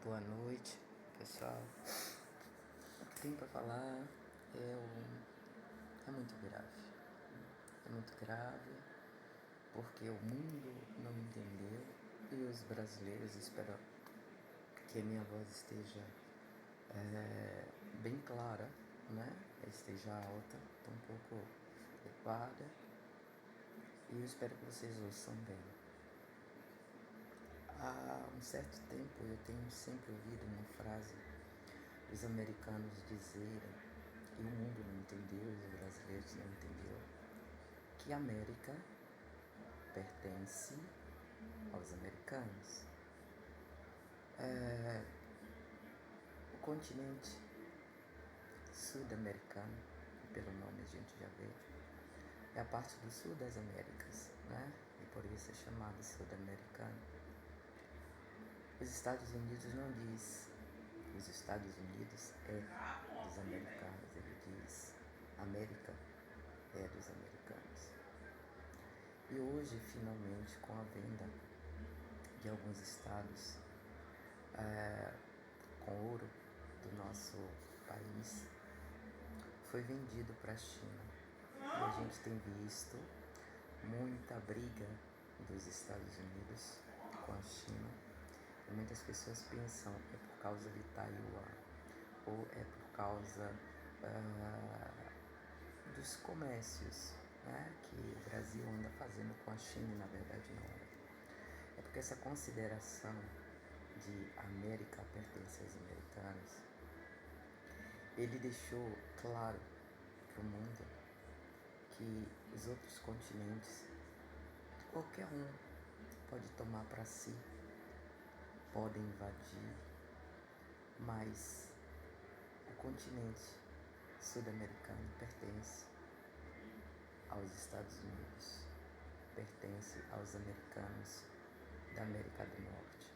Boa noite, pessoal. O que tenho para falar é muito grave. É muito grave porque o mundo não entendeu e os brasileiros esperam que a minha voz esteja bem clara, né? Esteja alta, um pouco adequada, e eu espero que vocês ouçam bem. Há um certo tempo eu tenho sempre ouvido uma frase dos americanos dizerem, e o mundo não entendeu, e os brasileiros não entenderam, que a América pertence aos americanos. O continente sul-americano, pelo nome a gente já vê, é a parte do sul das Américas, né? E por isso é chamado sul-americano. Os Estados Unidos não diz os Estados Unidos é dos americanos, ele diz América é dos americanos. E hoje, finalmente, com a venda de alguns estados com ouro do nosso país, foi vendido para a China. E a gente tem visto muita briga dos Estados Unidos com a China. E muitas pessoas pensam é por causa de Taiwan ou é por causa dos comércios, né, que o Brasil anda fazendo com a China, e na verdade não é. É porque essa consideração de América pertence aos americanos, ele deixou claro para o mundo que os outros continentes, qualquer um pode tomar para si, podem invadir, mas o continente sul-americano pertence aos Estados Unidos, pertence aos americanos da América do Norte.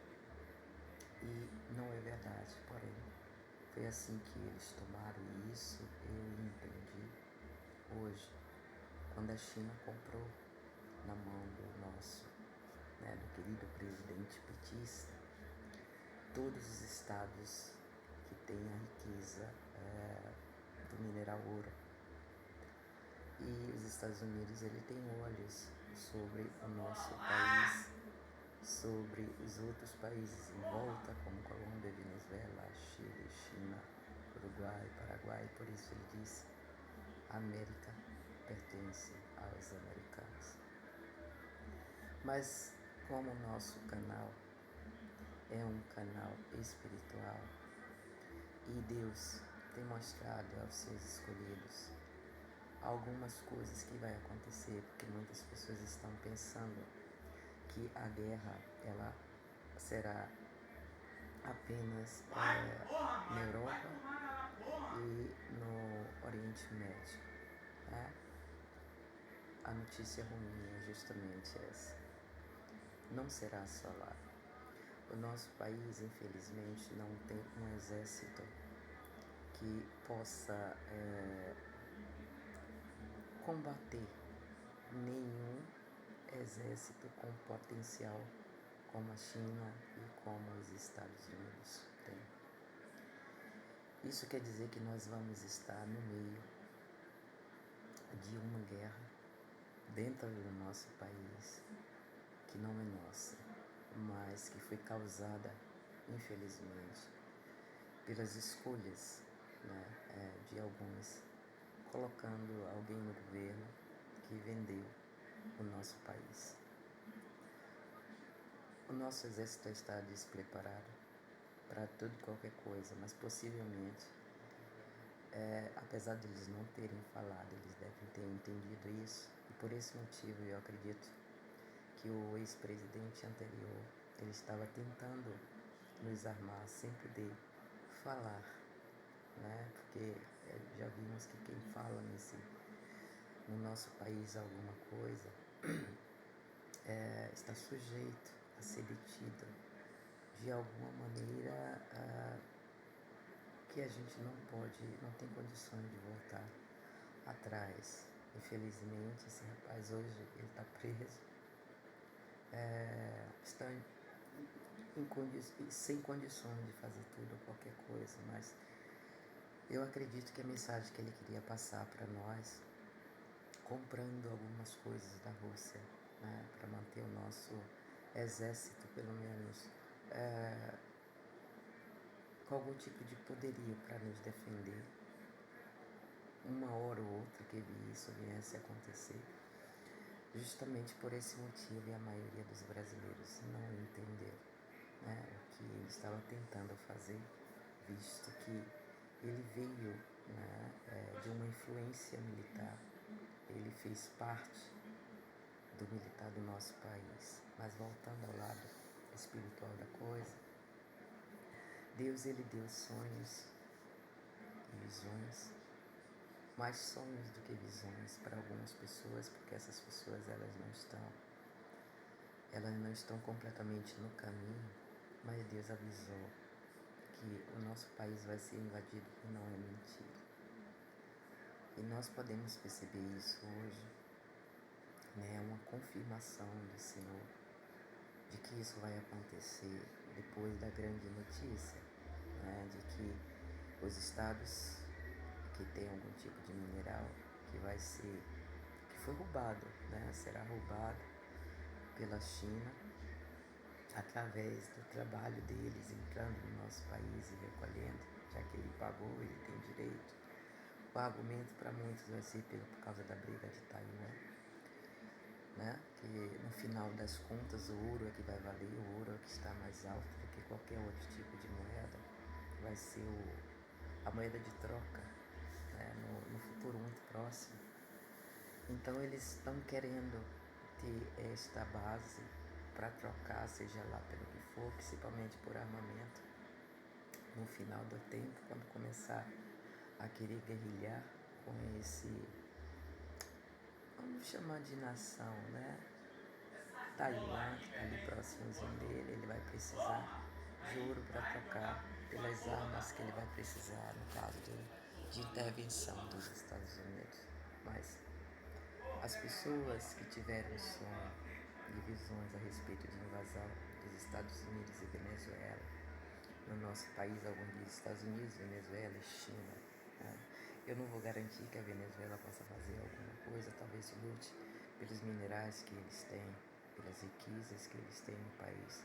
E não é verdade, porém, foi assim que eles tomaram isso, eu entendi hoje, quando a China comprou na mão do nosso, do querido presidente petista, todos os estados que têm a riqueza do mineral ouro. E os Estados Unidos, ele tem olhos sobre o nosso país, sobre os outros países em volta, como Colômbia, Venezuela, Chile, China, Uruguai, Paraguai. Por isso ele diz: a América pertence aos americanos. Mas como o nosso canal é um canal espiritual e Deus tem mostrado aos seus escolhidos algumas coisas que vai acontecer, porque muitas pessoas estão pensando que a guerra ela será apenas na Europa e no Oriente Médio, né? A notícia ruim é justamente essa. Não será só lá. O nosso país, infelizmente, não tem um exército que possa combater nenhum exército com potencial como a China e como os Estados Unidos têm. Isso quer dizer que nós vamos estar no meio de uma guerra dentro do nosso país, que não é nossa, mas que foi causada, infelizmente, pelas escolhas de alguns, colocando alguém no governo que vendeu o nosso país. O nosso exército está despreparado para tudo e qualquer coisa, mas possivelmente, apesar de eles não terem falado, eles devem ter entendido isso, e por esse motivo eu acredito que o ex-presidente anterior, ele estava tentando nos armar sem poder falar, né? Porque já vimos que quem fala no nosso país alguma coisa está sujeito a ser detido de alguma maneira que a gente não tem condições de voltar atrás. Infelizmente, esse rapaz hoje ele está preso, está sem condições de fazer tudo, qualquer coisa, mas eu acredito que a mensagem que ele queria passar para nós, comprando algumas coisas da Rússia, né, para manter o nosso exército, pelo menos, com algum tipo de poderio para nos defender, uma hora ou outra que isso viesse a acontecer. Justamente por esse motivo, e a maioria dos brasileiros não entendeu, né, o que ele estava tentando fazer, visto que ele veio, né, de uma influência militar, ele fez parte do militar do nosso país. Mas voltando ao lado espiritual da coisa, Deus, ele deu sonhos e visões, mais sonhos do que visões para algumas pessoas, porque essas pessoas elas não estão completamente no caminho, mas Deus avisou que o nosso país vai ser invadido e não é mentira. E nós podemos perceber isso hoje, né? Uma confirmação do Senhor de que isso vai acontecer depois da grande notícia, né? De que os estados que têm algum tipo de mineral que foi roubado, né? Será roubado pela China através do trabalho deles entrando no nosso país e recolhendo, já que ele pagou, ele tem direito. O argumento para muitos vai ser por causa da briga de Taiwan, né? Que no final das contas o ouro é que vai valer, o ouro é que está mais alto do que qualquer outro tipo de moeda, vai ser a moeda de troca, né? No futuro muito próximo. Então eles estão querendo ter esta base para trocar, seja lá pelo que for, principalmente por armamento. No final do tempo, quando começar a querer guerrilhar com esse, vamos chamar de nação, né? Taiwan, que está ali próximozinho dele, ele vai precisar de ouro para trocar pelas armas que ele vai precisar no caso de intervenção dos Estados Unidos. Mas as pessoas que tiveram sonho e visões a respeito de invasão dos Estados Unidos e Venezuela, no nosso país, alguns dizem Estados Unidos, Venezuela e China, né? Eu não vou garantir que a Venezuela possa fazer alguma coisa, talvez lute pelos minerais que eles têm, pelas riquezas que eles têm no país.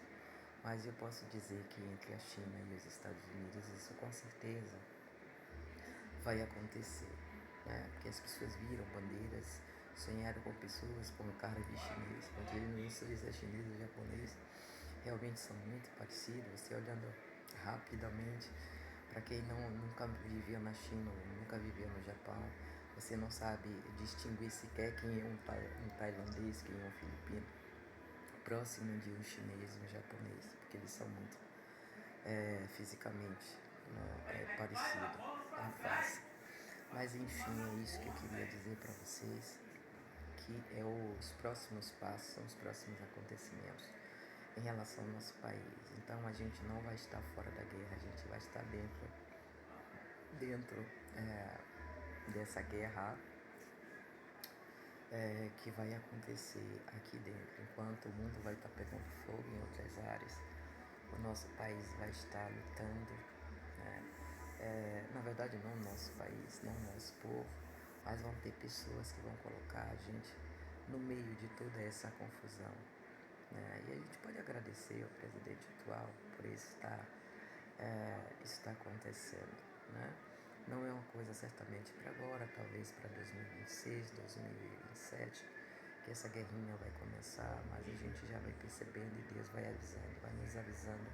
Mas eu posso dizer que entre a China e os Estados Unidos isso com certeza vai acontecer, né? Porque as pessoas viram bandeiras, sonharam com pessoas com cara de chinês, quando ele não sei se é chinês ou japonês, realmente são muito parecidos. Você olhando rapidamente, para quem nunca viveu na China ou nunca viveu no Japão, você não sabe distinguir sequer quem é um tailandês, quem é um filipino, próximo de um chinês e um japonês, porque eles são muito fisicamente parecidos, em face. Mas enfim, é isso que eu queria dizer para vocês, que os próximos passos, são os próximos acontecimentos em relação ao nosso país. Então a gente não vai estar fora da guerra, a gente vai estar dentro dessa guerra que vai acontecer aqui dentro. Enquanto o mundo vai estar pegando fogo em outras áreas, o nosso país vai estar lutando, né? Na verdade não o nosso país, não o nosso povo, mas vão ter pessoas que vão colocar a gente no meio de toda essa confusão, né? E a gente pode agradecer ao presidente atual por isso está acontecendo, né? Não é uma coisa certamente para agora, talvez para 2026, 2027, que essa guerrinha vai começar, mas a gente já vai percebendo e Deus vai avisando, vai nos avisando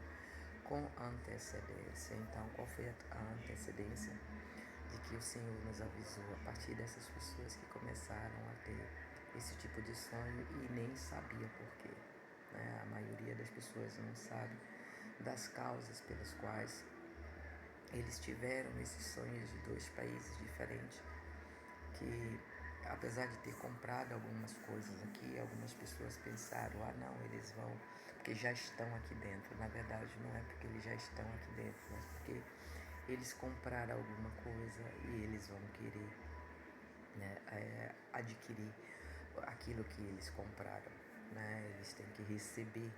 com antecedência. Então, qual foi a antecedência? De que o Senhor nos avisou a partir dessas pessoas que começaram a ter esse tipo de sonho e nem sabia por quê, né? A maioria das pessoas não sabe das causas pelas quais eles tiveram esses sonhos de dois países diferentes, que apesar de ter comprado algumas coisas aqui, algumas pessoas pensaram, não, eles vão, porque já estão aqui dentro. Na verdade não é porque eles já estão aqui dentro, mas porque eles compraram alguma coisa e eles vão querer, né, adquirir aquilo que eles compraram, né? Eles têm que receber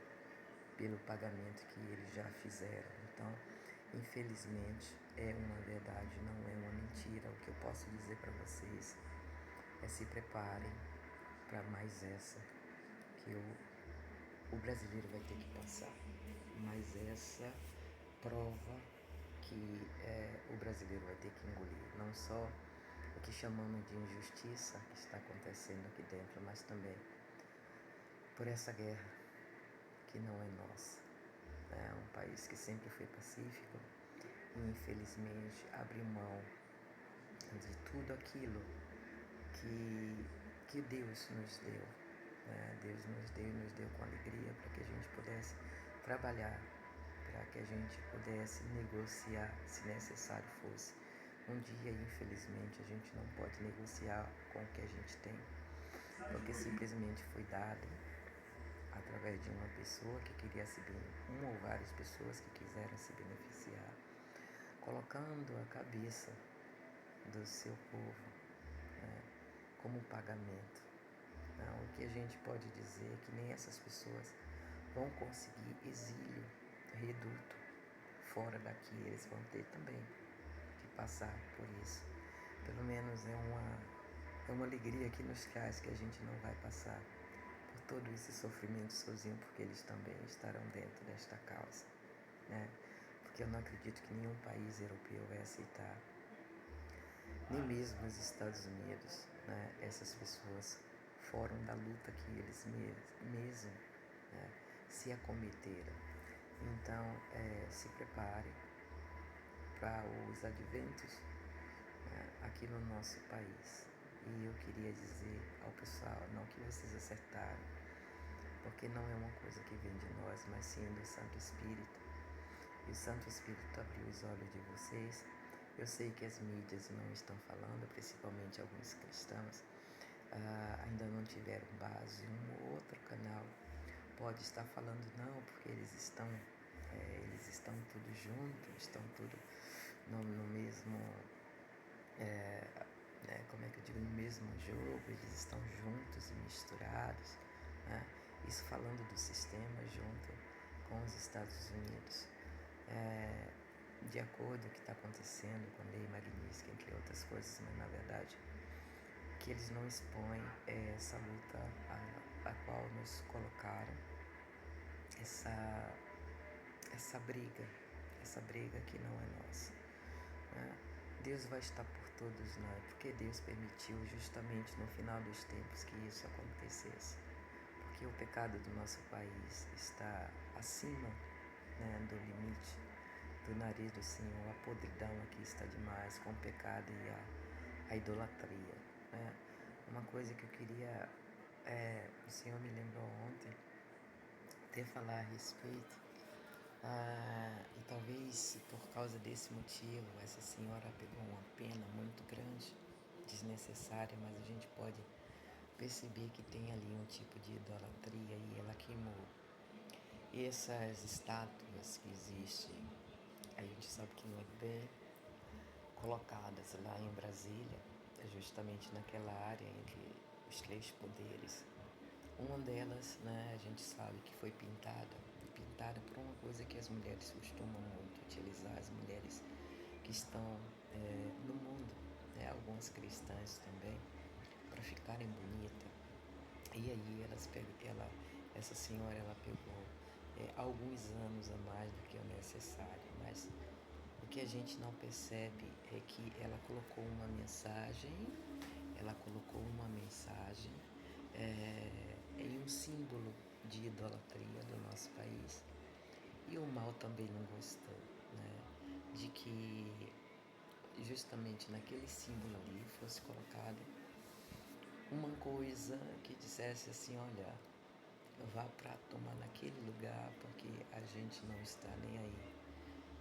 pelo pagamento que eles já fizeram. Então, infelizmente, é uma verdade, não é uma mentira. O que eu posso dizer para vocês é: se preparem para mais essa que o brasileiro vai ter que passar. Mas essa prova que o brasileiro vai ter que engolir, não só o que chamamos de injustiça que está acontecendo aqui dentro, mas também por essa guerra que não é nossa. É um país que sempre foi pacífico e infelizmente abriu mão de tudo aquilo que Deus nos deu. Deus nos deu com alegria para que a gente pudesse trabalhar, para que a gente pudesse negociar, se necessário fosse. Um dia, infelizmente, a gente não pode negociar com o que a gente tem, porque simplesmente foi dado através de uma pessoa que queria se uma ou várias pessoas que quiseram se beneficiar, colocando a cabeça do seu povo como pagamento. O que a gente pode dizer é que nem essas pessoas vão conseguir exílio, reduto, fora daqui. Eles vão ter também que passar por isso. Pelo menos é uma alegria que nos traz que a gente não vai passar por todo esse sofrimento sozinho, porque eles também estarão dentro desta causa, Porque eu não acredito que nenhum país europeu vai aceitar, nem mesmo os Estados Unidos, essas pessoas foram da luta que eles mesmos se acometeram. Então, se prepare para os adventos aqui no nosso país. E eu queria dizer ao pessoal, não que vocês acertaram, porque não é uma coisa que vem de nós, mas sim do Santo Espírito. E o Santo Espírito abriu os olhos de vocês. Eu sei que as mídias não estão falando, principalmente alguns cristãos, ainda não tiveram base. Um ou outro canal pode estar falando não, porque eles estão tudo juntos, estão tudo no mesmo, como é que eu digo, no mesmo jogo, eles estão juntos e misturados, Isso falando do sistema junto com os Estados Unidos. De acordo com o que está acontecendo com a lei magnífica, entre outras coisas, mas na verdade que eles não expõem essa luta a qual nos colocaram, essa briga que não é nossa. Deus vai estar por todos nós, porque Deus permitiu justamente no final dos tempos que isso acontecesse, porque o pecado do nosso país está acima do limite do nariz do Senhor. A podridão aqui está demais com o pecado e a idolatria. Uma coisa que eu queria, o Senhor me lembrou ontem, ter falar a respeito, e talvez por causa desse motivo essa senhora pegou uma pena muito grande, desnecessária, mas a gente pode perceber que tem ali um tipo de idolatria e ela queimou. E essas estátuas que existem, a gente sabe que não é bem colocadas lá em Brasília, justamente naquela área entre os três poderes. Uma delas, a gente sabe que foi pintada por uma coisa que as mulheres costumam muito utilizar, as mulheres que estão no mundo, algumas cristãs também, para ficarem bonitas. E aí essa senhora ela pegou alguns anos a mais do que o necessário, mas o que a gente não percebe é que ela colocou uma mensagem em um símbolo de idolatria do nosso país. E o mal também não gostou, de que justamente naquele símbolo ali fosse colocado uma coisa que dissesse assim: olha, vá para tomar naquele lugar porque a gente não está nem aí,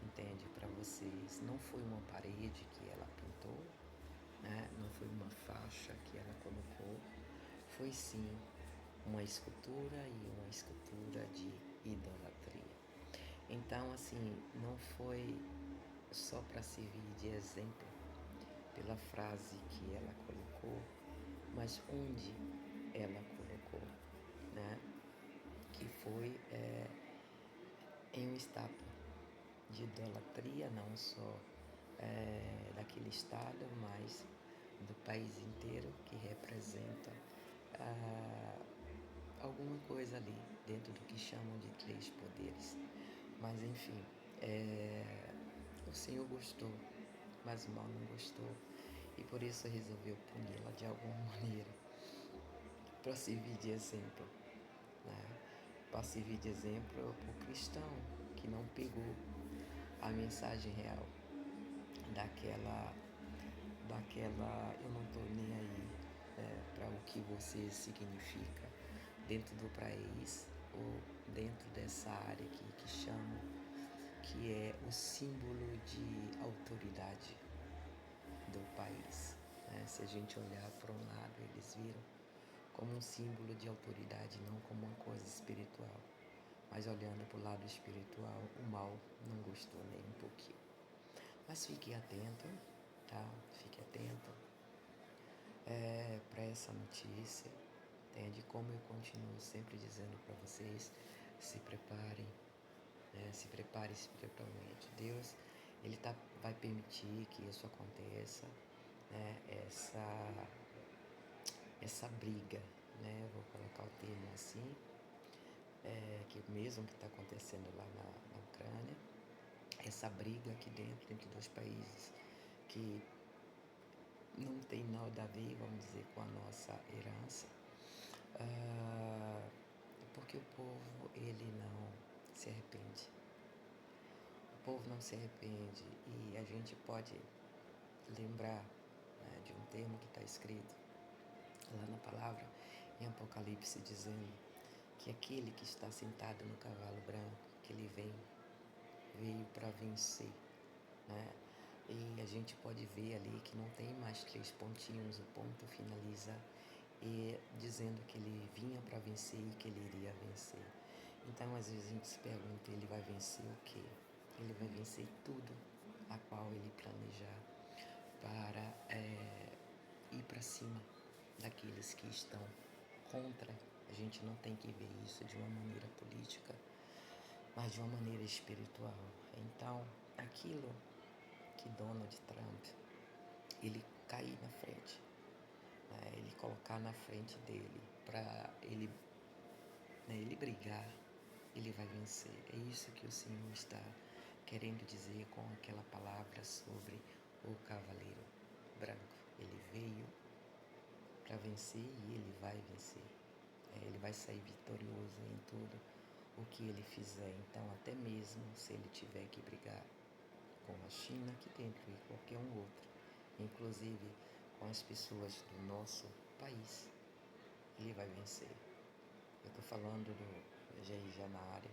entende? Para vocês. Não foi uma parede que ela pintou, não foi uma faixa que ela colocou, foi sim uma escultura e uma escultura de idolatria. Então, assim, não foi só para servir de exemplo pela frase que ela colocou, mas onde ela colocou, que foi estátua de idolatria, não só daquele estado, mas do país inteiro, que representa alguma coisa ali dentro do que chamam de 3 poderes. Mas enfim, o Senhor gostou, mas o mal não gostou, e por isso resolveu puni-la de alguma maneira, para servir de exemplo, né? Para servir de exemplo para o cristão que não pegou a mensagem real daquela eu não estou nem aí para o que você significa dentro do país ou dentro dessa área aqui que chamam, que é o símbolo de autoridade do país. Se a gente olhar para um lado, eles viram como um símbolo de autoridade, não como uma coisa espiritual. Mas olhando para o lado espiritual, o mal não gostou nem um pouquinho. Mas fique atento, tá? Fique atento para essa notícia, entende? Como eu continuo sempre dizendo para vocês, se preparem, se prepare espiritualmente. Deus, Ele vai permitir que isso aconteça, né? Essa briga, né? Vou colocar o termo assim, que mesmo que está acontecendo lá na Ucrânia, essa briga aqui dentro dos países que não tem nada a ver, vamos dizer, com a nossa herança, porque o povo, ele não se arrepende. O povo não se arrepende, e a gente pode lembrar, né, de um termo que está escrito lá na palavra, em Apocalipse, dizendo que aquele que está sentado no cavalo branco, que ele veio para vencer, né? E a gente pode ver ali que não tem mais 3 pontinhos, o ponto finaliza dizendo que ele vinha para vencer e que ele iria vencer. Então, às vezes a gente se pergunta, ele vai vencer o quê? Ele vai vencer tudo a qual ele planejar para ir para cima daqueles que estão contra. A gente não tem que ver isso de uma maneira política, mas de uma maneira espiritual. Então, aquilo que Donald Trump, ele cair na frente, né, ele colocar na frente dele, para ele brigar, ele vai vencer. É isso que o Senhor está querendo dizer com aquela palavra sobre o cavaleiro branco. Ele veio para vencer e ele vai vencer. Ele vai sair vitorioso em tudo o que ele fizer. Então, até mesmo se ele tiver que brigar com a China aqui dentro e qualquer um outro, inclusive com as pessoas do nosso país, ele vai vencer. Eu estou falando já na área,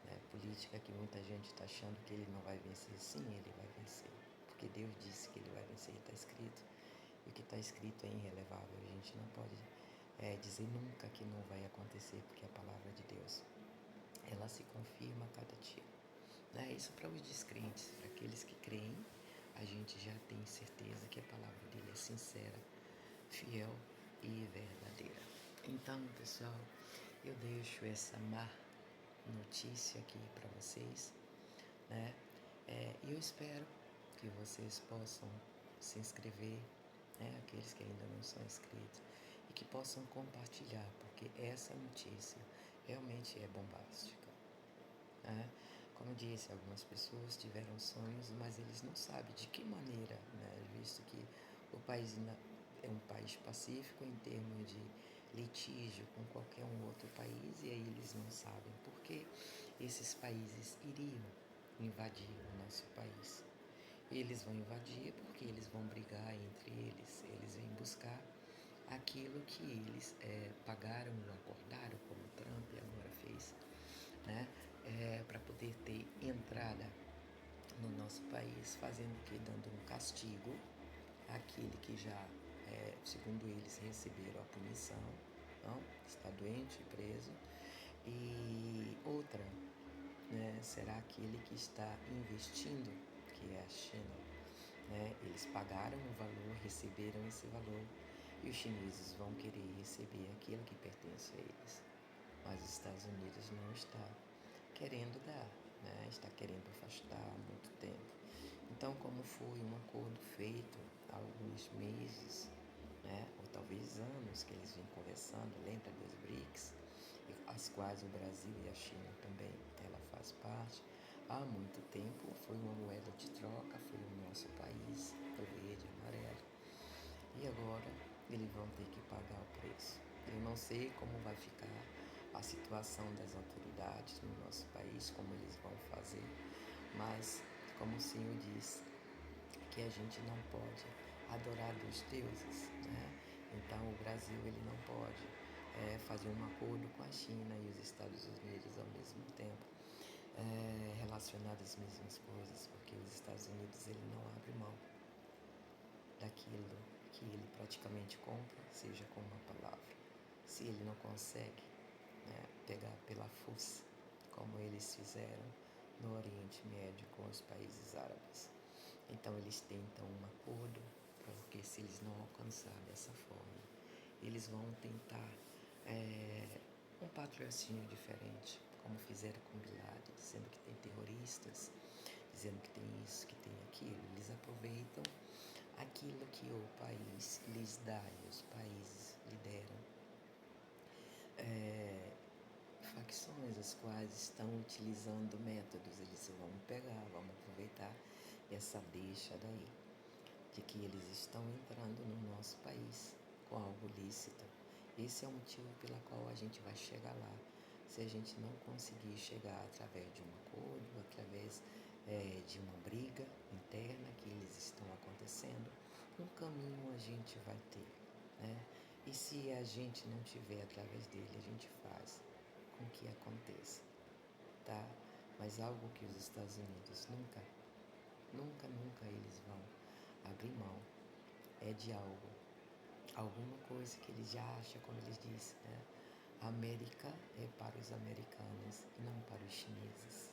né, política, que muita gente está achando que ele não vai vencer. Sim, ele vai vencer, porque Deus disse que ele vai vencer, está escrito. E o que está escrito é irrelevável. A gente não pode dizer nunca que não vai acontecer, porque a palavra de Deus, ela se confirma a cada dia. Isso para os descrentes. Para aqueles que creem, a gente já tem certeza que a palavra dele é sincera, fiel e verdadeira. Então, pessoal, eu deixo essa má notícia aqui para vocês, né? E eu espero que vocês possam se inscrever, né? Aqueles que ainda não são inscritos, e que possam compartilhar, porque essa notícia realmente é bombástica, né? Como eu disse, algumas pessoas tiveram sonhos, mas eles não sabem de que maneira, né? Visto que o país é um país pacífico em termos de litígio com qualquer um outro país, e aí eles não sabem por que esses países iriam invadir o nosso país. Eles vão invadir porque eles vão brigar entre eles, eles vêm buscar aquilo que eles pagaram ou acordaram, como Trump agora fez, né? Para poder ter entrada no nosso país, fazendo que? Dando um castigo àquele que já, segundo eles, receberam a punição, não? Está doente, preso. E outra, né, será aquele que está investindo, que é a China, né? Eles pagaram um valor, receberam esse valor, e os chineses vão querer receber aquilo que pertence a eles. Mas os Estados Unidos não está querendo dar, né? Está querendo afastar há muito tempo. Então, como foi um acordo feito há alguns meses, né, ou talvez anos que eles vêm conversando, lembra dos BRICS, as quais o Brasil e a China também, ela faz parte. Há muito tempo foi uma moeda de troca, foi o nosso país, o verde e amarelo. E agora eles vão ter que pagar o preço. Eu não sei como vai ficar a situação das autoridades no nosso país, como eles vão fazer, mas como o Senhor diz, que a gente não pode adorar dos deuses, né? Então o Brasil ele não pode fazer um acordo com a China e os Estados Unidos ao mesmo tempo, relacionado às mesmas coisas, porque os Estados Unidos ele não abre mão daquilo que ele praticamente compra, seja com uma palavra. Se ele não consegue, né, pegar pela força, como eles fizeram no Oriente Médio com os países árabes. Então eles tentam um acordo, porque se eles não alcançarem dessa forma, eles vão tentar um patrocínio diferente, como fizeram com Bin Laden, dizendo que tem terroristas, dizendo que tem isso, que tem aquilo. Eles aproveitam aquilo que o país lhes dá e os países lhe deram. Facções as quais estão utilizando métodos, eles vão pegar, vão aproveitar essa deixa daí, de que eles estão entrando no nosso país com algo lícito. Esse é o motivo pela qual a gente vai chegar lá. Se a gente não conseguir chegar através de um acordo, através de uma briga interna que eles estão acontecendo, um caminho a gente vai ter, né? E se a gente não tiver através dele, a gente faz com que aconteça, tá? Mas algo que os Estados Unidos nunca eles vão abrir mão é de algo, alguma coisa que eles já acham, como eles dizem, né? A América é para os americanos e não para os chineses.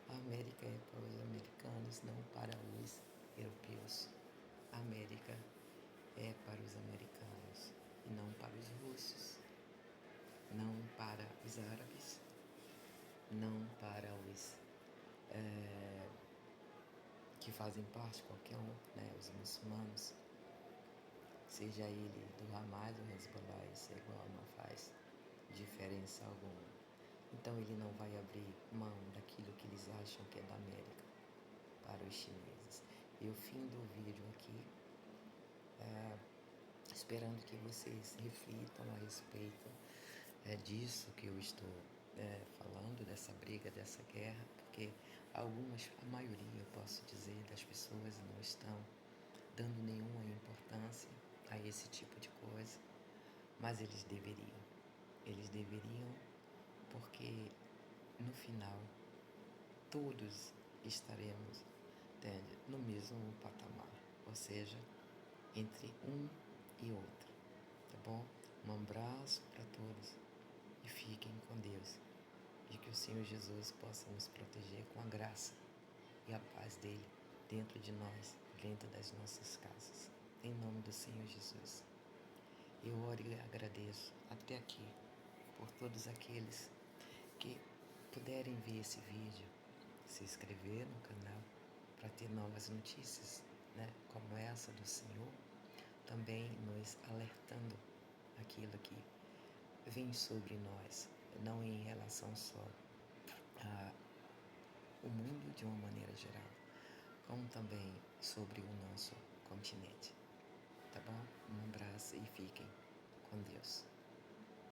A América é para os americanos, não para os europeus. A América é para os americanos e não para os russos, não para os árabes, não para os que fazem parte, qualquer um, né, os muçulmanos, seja ele do Hamas ou Hezbollah, isso é igual, não faz diferença alguma. Então ele não vai abrir mão daquilo que eles acham que é da América para os chineses. E o fim do vídeo aqui, esperando que vocês reflitam a respeito disso que eu estou falando, dessa briga, dessa guerra, porque algumas, a maioria, eu posso dizer, das pessoas não estão dando nenhuma importância a esse tipo de coisa, mas eles deveriam. Eles deveriam, porque no final todos estaremos, entende, no mesmo patamar, ou seja, entre um e outro, tá bom? Um abraço para todos e fiquem com Deus, e que o Senhor Jesus possa nos proteger com a graça e a paz dele dentro de nós, dentro das nossas casas, em nome do Senhor Jesus. Eu oro e agradeço até aqui por todos aqueles que puderem ver esse vídeo, se inscrever no canal para ter novas notícias, né, como essa do Senhor, também nos alertando aquilo que vem sobre nós, não em relação só ao mundo de uma maneira geral, como também sobre o nosso continente. Tá bom? Um abraço e fiquem com Deus.